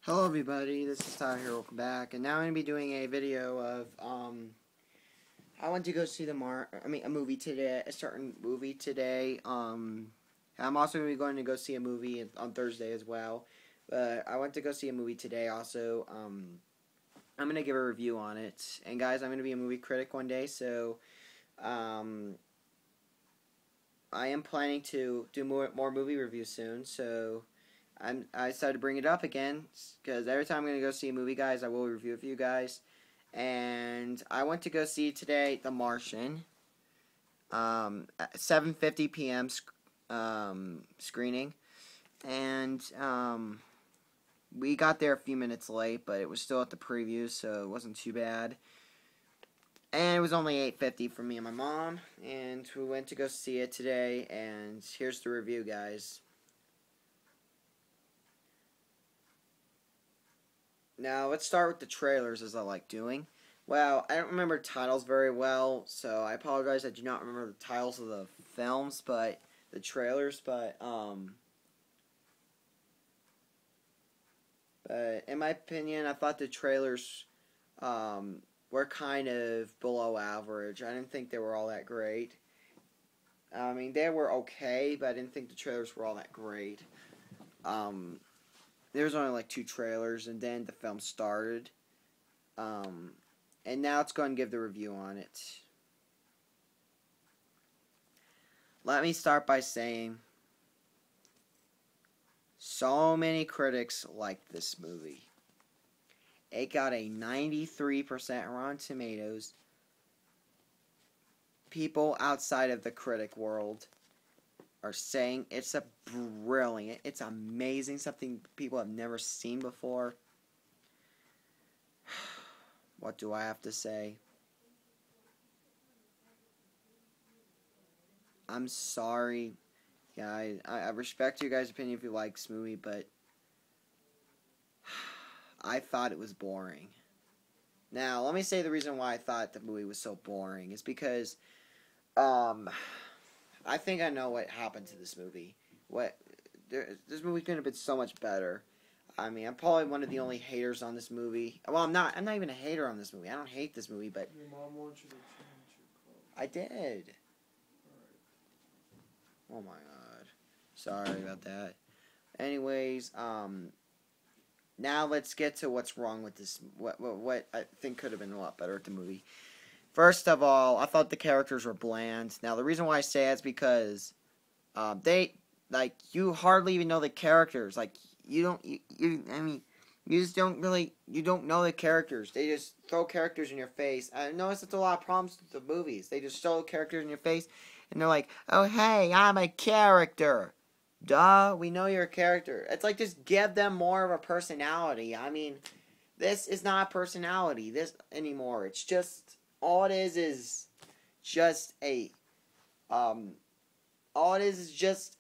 Hello everybody, this is Tyler here, welcome back, and now I'm going to be doing a video of, I went to go see a movie today, a certain movie today. I'm also going to be going to go see a movie on Thursday as well, but I went to go see a movie today also. I'm going to give a review on it, and guys, I'm going to be a movie critic one day, so, I am planning to do more movie reviews soon, so I decided to bring it up again because every time I'm going to go see a movie, guys, I will review it for you guys. And I went to go see today The Martian, at 7:50 p.m. Screening, and we got there a few minutes late, but it was still at the preview, so it wasn't too bad. And it was only 8:50 for me and my mom, and we went to go see it today. And here's the review, guys. Now, let's start with the trailers, as I like doing. Well, I don't remember titles very well, so I apologize I do not remember the titles of the films, but the trailers, but in my opinion, I thought the trailers, were kind of below average. I didn't think they were all that great. I mean, they were okay, but I didn't think the trailers were all that great. There was only like 2 trailers, and then the film started. And now let's go and give the review on it. Let me start by saying, so many critics liked this movie. It got a 93% Rotten Tomatoes. People outside of the critic world are saying it's a brilliant, it's amazing, something people have never seen before. What do I have to say? I'm sorry, guys. I respect your guys' opinion if you like this movie, but I thought it was boring. Now, let me say the reason why I thought the movie was so boring is because, I think I know what happened to this movie. This movie could have been so much better. I mean, I'm probably one of the only haters on this movie. Well, I'm not even a hater on this movie. I don't hate this movie, but your mom wants you to change your clothes. I did. Oh my god. Sorry about that. Anyways, now let's get to what's wrong with this. What I think could have been a lot better with the movie. First of all, I thought the characters were bland. Now, the reason why I say that is because you hardly even know the characters. You just don't really, you don't know the characters. They just throw characters in your face. I notice it's a lot of problems with the movies. They just throw characters in your face, and they're like, oh, hey, I'm a character. Duh, we know you're a character. It's like, just give them more of a personality. I mean, this is not a personality anymore. It's just, all it is just a, all it is just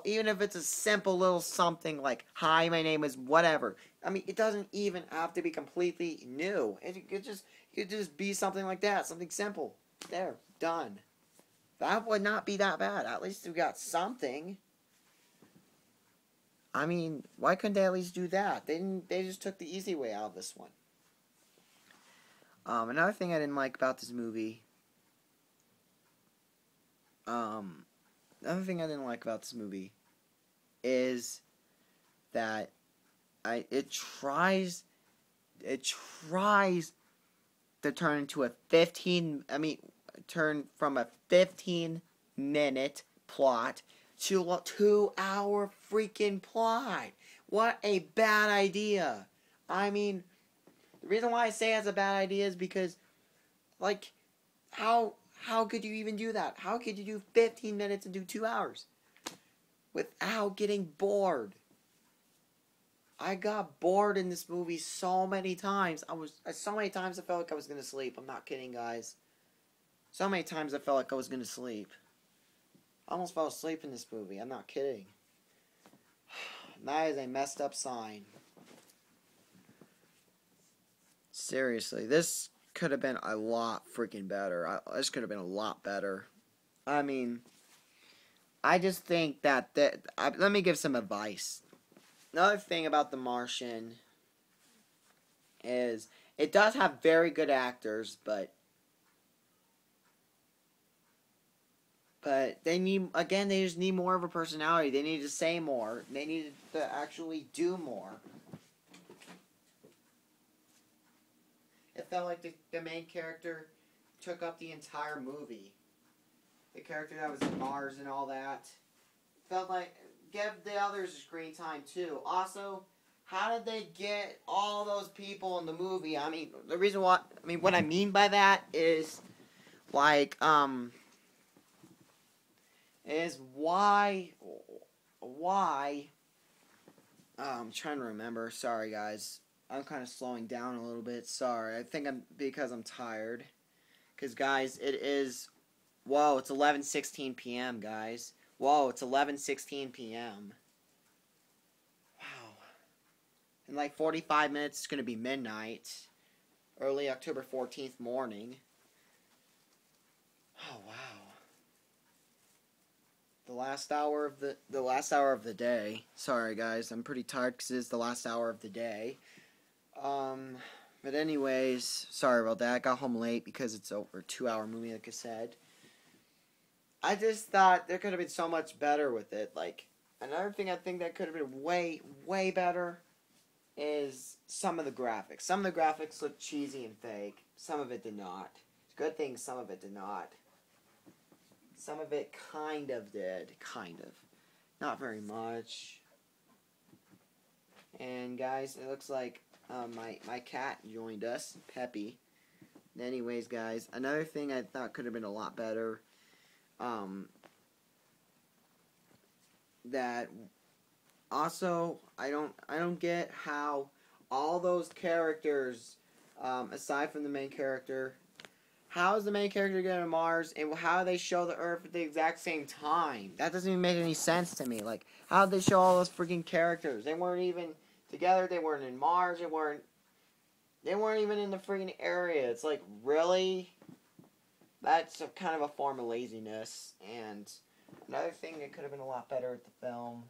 even if it's a simple little something like, hi, my name is whatever. I mean, it doesn't even have to be completely new. It could just be something like that, something simple. There, done. That would not be that bad. At least we got something. I mean, why couldn't they at least do that? They just took the easy way out of this one. Another thing I didn't like about this movie, is that it tries to turn into turn from a 15-minute plot to a 2-hour freaking plot. What a bad idea. I mean, the reason why I say it's a bad idea is because, like, how could you even do that? How could you do 15 minutes and do 2 hours without getting bored? I got bored in this movie so many times. So many times I felt like I was going to sleep. I'm not kidding, guys. So many times I felt like I was going to sleep. I almost fell asleep in this movie. I'm not kidding. That is a messed up sign. Seriously, this could have been a lot freaking better. This could have been a lot better. I mean, I just think that let me give some advice. another thing about The Martian is it does have very good actors, but they just need more of a personality. They need to say more. They need to actually do more. It felt like the main character took up the entire movie. The character that was in Mars and all that. Felt like, give the others screen time too. Also, how did they get all those people in the movie? I mean, what I mean by that is, like, is why, I'm trying to remember. Sorry, guys. I'm kind of slowing down a little bit. Sorry. I think because I'm tired. Because, guys, it's 11:16 p.m., guys. Whoa, it's 11:16 p.m. Wow. In like 45 minutes, it's going to be midnight. Early October 14th morning. Oh, wow. The last hour of the day. Sorry, guys. I'm pretty tired because it's the last hour of the day. But anyways, sorry about that. I got home late because it's over a 2-hour movie, like I said. I just thought there could have been so much better with it. Like, another thing I think that could have been way, way better is some of the graphics. Some of the graphics looked cheesy and fake. Some of it did not. Good thing some of it did not. Some of it kind of did. Kind of. Not very much. And guys, it looks like my cat joined us, Peppy. Anyways, guys, another thing I thought could have been a lot better, that also I don't get how all those characters, aside from the main character, how is the main character going to Mars, and how do they show the Earth at the exact same time? That doesn't even make any sense to me. Like, how did they show all those freaking characters? They weren't even together. They weren't in Mars. They weren't even in the freaking area. It's like, really? That's kind of a form of laziness. And another thing that could have been a lot better with the film.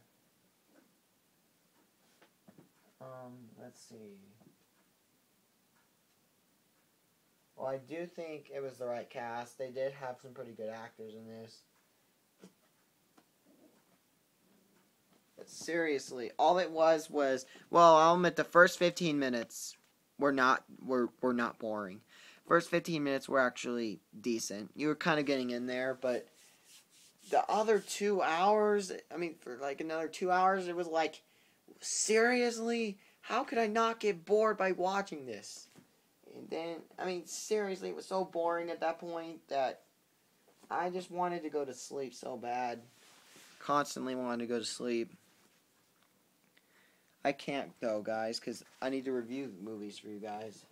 Let's see. Well, I do think it was the right cast. They did have some pretty good actors in this. But seriously, all it was, well, I'll admit the first 15 minutes were not boring. First 15 minutes were actually decent. You were kind of getting in there, but the other 2 hours, for like another 2 hours, it was like, seriously? How could I not get bored by watching this? And then, seriously, it was so boring at that point that I just wanted to go to sleep so bad. Constantly wanted to go to sleep. I can't, though, guys, because I need to review movies for you guys.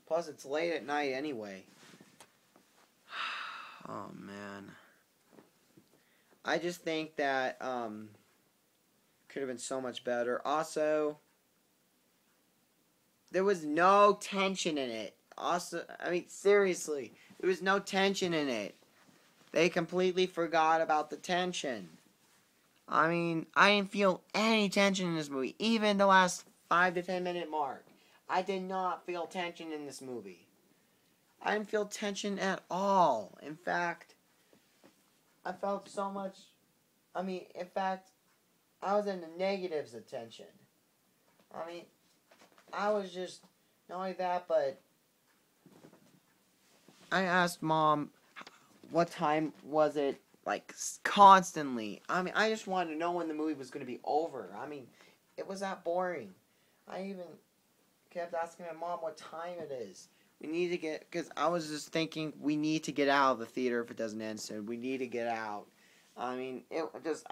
Plus, it's late at night anyway. Oh, man. I just think that could have been so much better. Also, there was no tension in it. Also, seriously, there was no tension in it. They completely forgot about the tension. I didn't feel any tension in this movie. Even the last 5 to 10 minute mark. I did not feel tension in this movie. I didn't feel tension at all. In fact, I felt so much... in fact, I was in the negatives of tension. I was just... Not only that, but... I asked Mom, what time was it? Like, constantly. I just wanted to know when the movie was going to be over. It was that boring. I even kept asking my mom what time it is. We need to get... Because I was just thinking, we need to get out of the theater if it doesn't end soon. We need to get out. I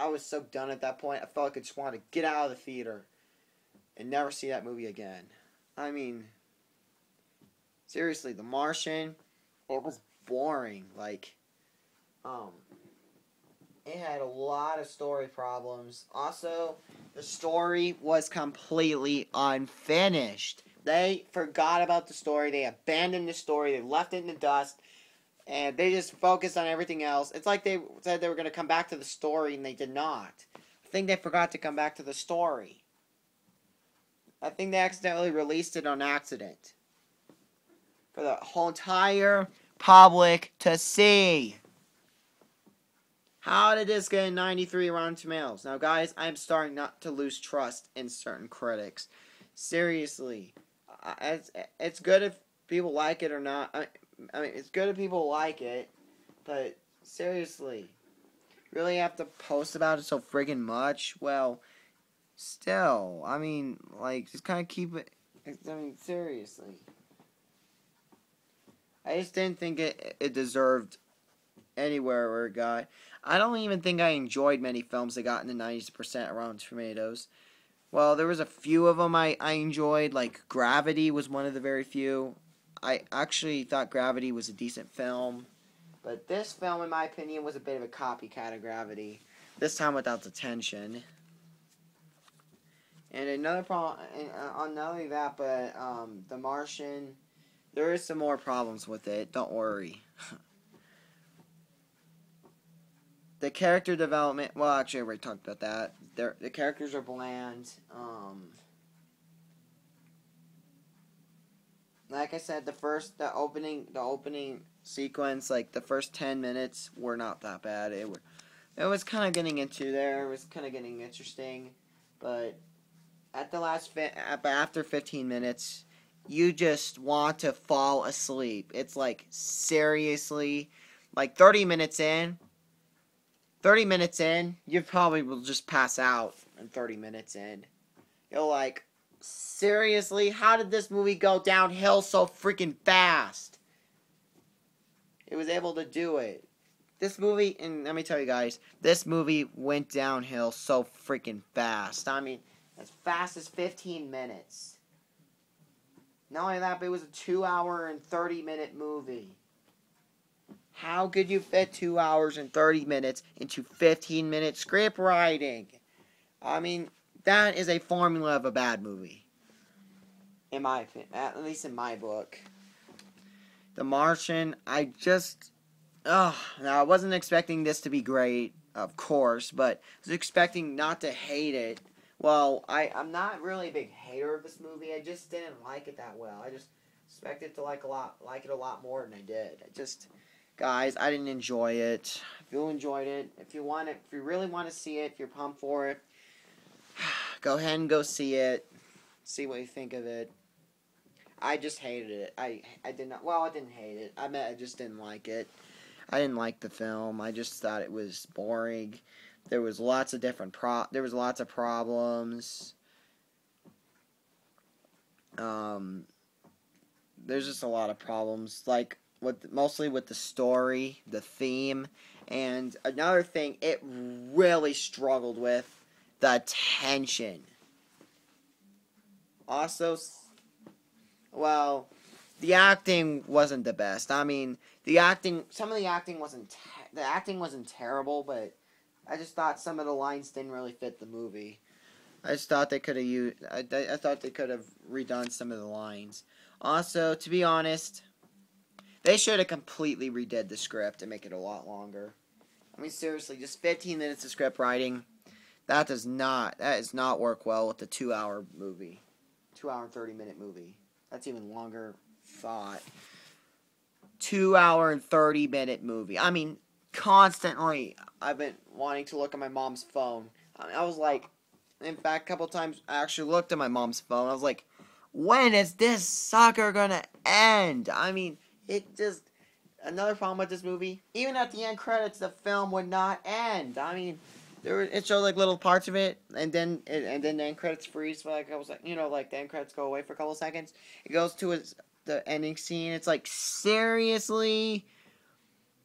was so done at that point. I felt like I just wanted to get out of the theater and never see that movie again. Seriously, The Martian, it was boring. It had a lot of story problems. Also, the story was completely unfinished. They forgot about the story. They abandoned the story. They left it in the dust. And they just focused on everything else. It's like they said they were going to come back to the story, and they did not. I think they forgot to come back to the story. I think they accidentally released it on accident. For the whole entire public to see. How did this get a 93 Rotten Tomatoes? Now, guys, I'm starting not to lose trust in certain critics. Seriously. It's good if people like it or not. I mean, it's good if people like it, but seriously. Really have to post about it so friggin' much? Well, still. I mean, like, just kind of keep it. I mean, seriously. I just didn't think it deserved anywhere where it got. I don't even think I enjoyed many films that got in the 90% Rotten Tomatoes. Well, there was a few of them I enjoyed, like Gravity was one of the very few. I actually thought Gravity was a decent film. But this film, in my opinion, was a bit of a copycat of Gravity. This time without the tension. And another problem, not only that, but The Martian, there is some more problems with it. Don't worry. The character development, well, actually, I already talked about that. The characters are bland. Like I said, the opening sequence, like the first 10 minutes were not that bad. It was kind of getting into there. It was kind of getting interesting, but at the after 15 minutes, you just want to fall asleep. It's like seriously, like 30 minutes in, you probably will just pass out in 30 minutes in. You're like, seriously, how did this movie go downhill so freaking fast? It was able to do it. This movie, and let me tell you guys, this movie went downhill so freaking fast. I mean, as fast as 15 minutes. Not only that, but it was a 2-hour and 30-minute movie. How could you fit 2 hours and 30 minutes into 15-minute script writing? I mean, that is a formula of a bad movie. In my opinion, at least in my book. The Martian, now I wasn't expecting this to be great, of course, but I was expecting not to hate it. Well, I'm not really a big hater of this movie. I just didn't like it that well. I just expected to like it a lot more than I did. Guys, I didn't enjoy it. If you enjoyed it, if you really want to see it, if you're pumped for it, go ahead and go see it. See what you think of it. I just hated it. I didn't hate it. I just didn't like it. I didn't like the film. I just thought it was boring. There was lots of problems. There's just a lot of problems, like mostly with the story, the theme, and another thing it really struggled with, the tension. Also, well, the acting wasn't the best. I mean, some of the acting wasn't terrible, but I just thought some of the lines didn't really fit the movie. I just thought they could have I thought they could have redone some of the lines. Also, to be honest, they should have completely redid the script and make it a lot longer. I mean, seriously, just 15 minutes of script writing, that does not work well with the 2-hour movie. 2-hour and 30-minute movie. That's even longer thought. 2-hour and 30-minute movie. I mean, constantly, I've been wanting to look at my mom's phone. I was like, in fact, a couple times, I actually looked at my mom's phone. I was like, when is this sucker gonna end? I mean, another problem with this movie, even at the end credits, the film would not end. I mean, it showed like little parts of it, and then the end credits freeze. So like I was like, like the end credits go away for a couple seconds. It goes to the ending scene. It's like, seriously,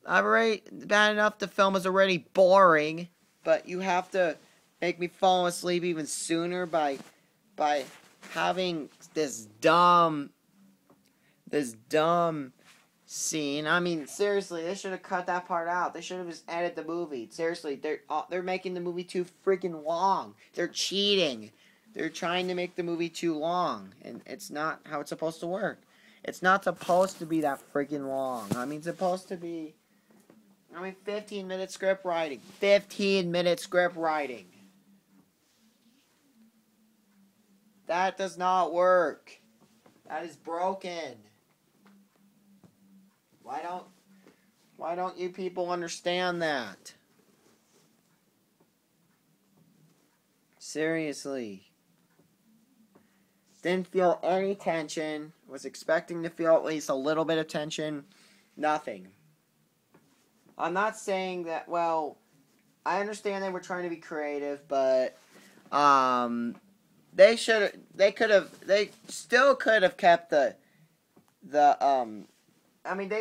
bad enough the film is already boring, but you have to make me fall asleep even sooner by having this dumb scene. I mean, seriously, they should have cut that part out. They should have just edited the movie. Seriously, they're making the movie too freaking long. They're cheating. They're trying to make the movie too long, and it's not how it's supposed to work. It's not supposed to be that freaking long. I mean, it's supposed to be... 15-minute script writing. 15-minute script writing. That does not work. That is broken. Why don't you people understand that? Seriously. Didn't feel any tension. Was expecting to feel at least a little bit of tension. Nothing. I'm not saying that, well, I understand they were trying to be creative, but they still could have kept they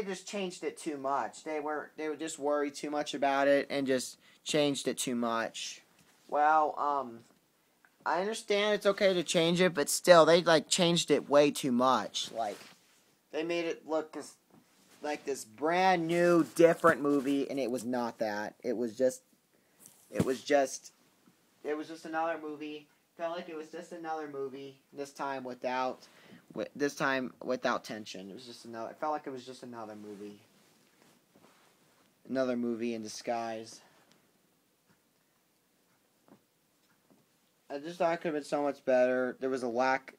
just changed it too much. They were just worried too much about it and just changed it too much. Well, I understand it's okay to change it, but still, they, changed it way too much. They made it look like this brand new, different movie, and it was not that. It was just another movie. Felt like it was just another movie, this time without tension. It felt like it was just another movie. Another movie in disguise. I just thought it could have been so much better. There was a lack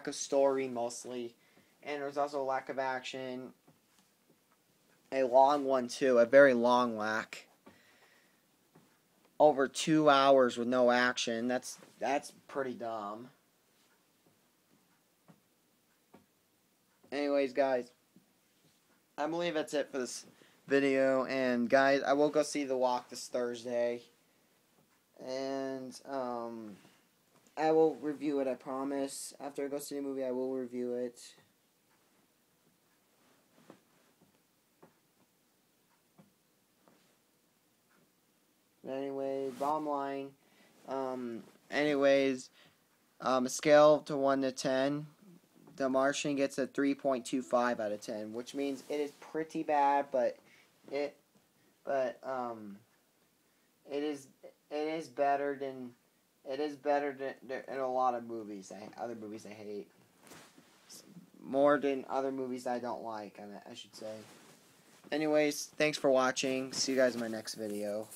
of story mostly, and there was also a lack of action. A long one too, a very long lack. Over 2 hours with no action. That's pretty dumb. Anyways, guys, I believe that's it for this video. And guys, I will go see The Walk this Thursday. And I will review it, I promise. After I go see the movie, I will review it. Anyway, bottom line. A scale to 1 to 10. The Martian gets a 3.25 out of 10, which means it is pretty bad, but it is better than a lot of movies. Other movies I hate more than other movies I don't like. I should say. Anyways, thanks for watching. See you guys in my next video.